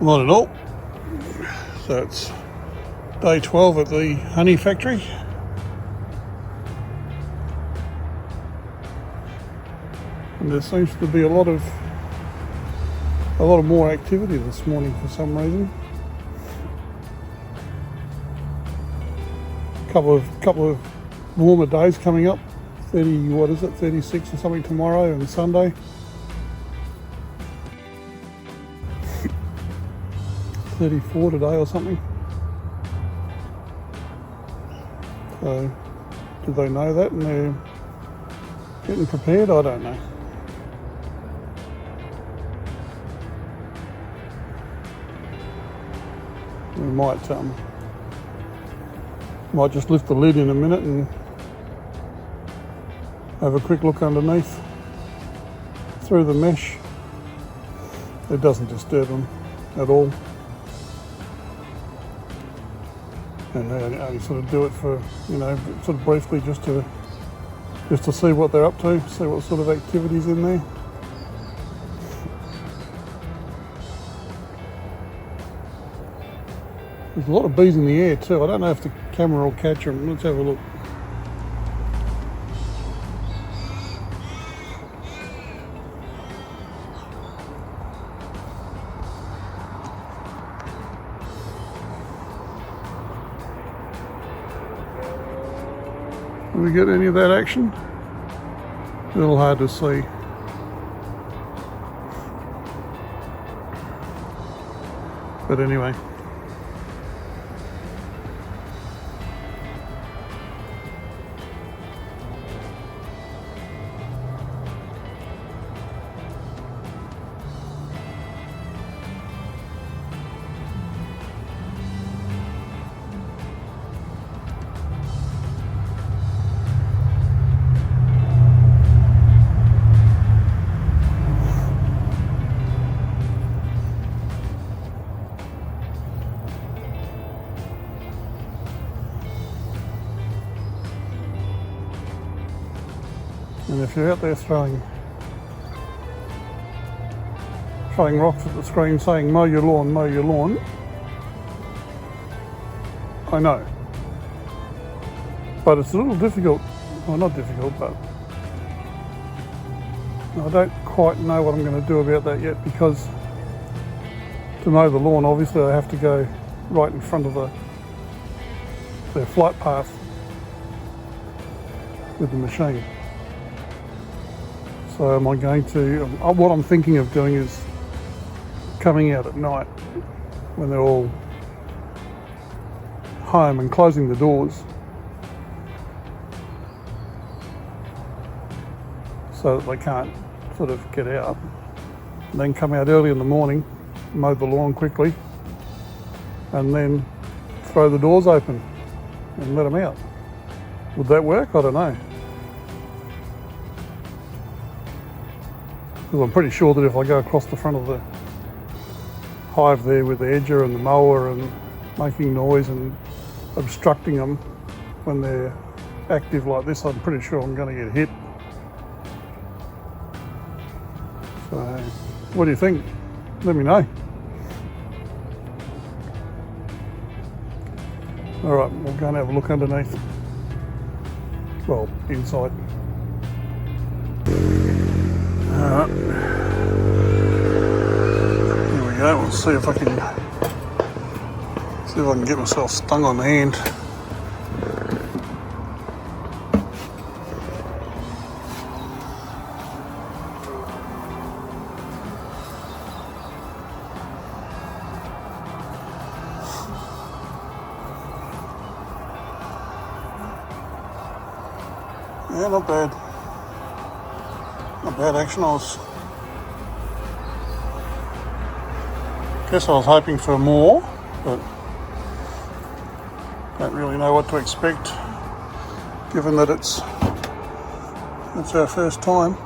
Not at all. So it's day 12 at the honey factory. And there seems to be a lot of more activity this morning for some reason. Couple of warmer days coming up. 36 or something tomorrow and Sunday. $34 today or something. So, do they know that and they're getting prepared? I don't know. We might just lift the lid in a minute and have a quick look underneath through the mesh. It doesn't disturb them at all. And I only sort of do it for, sort of briefly just to see what they're up to, see what sort of activities in there. There's a lot of bees in the air too. I don't know if the camera will catch them. Let's have a look. Do we get any of that action? A little hard to see. But anyway. And if you're out there throwing rocks at the screen saying mow your lawn, I know. But it's a little difficult, well not difficult, but I don't quite know what I'm going to do about that yet, because to mow the lawn obviously I have to go right in front of their flight path with the machine. So am I going to, what I'm thinking of doing is coming out at night when they're all home and closing the doors so that they can't sort of get out, and then come out early in the morning, mow the lawn quickly, and then throw the doors open and let them out. Would that work? I don't know. Because I'm pretty sure that if I go across the front of the hive there with the edger and the mower and making noise and obstructing them when they're active like this, I'm pretty sure I'm going to get hit. So, what do you think? Let me know. Alright, we'll go and have a look underneath. Well, inside. Alright. Here we go. We'll see if I can get myself stung on the hand. Yeah, not bad. Not bad action. Guess I was hoping for more, but don't really know what to expect given that it's our first time.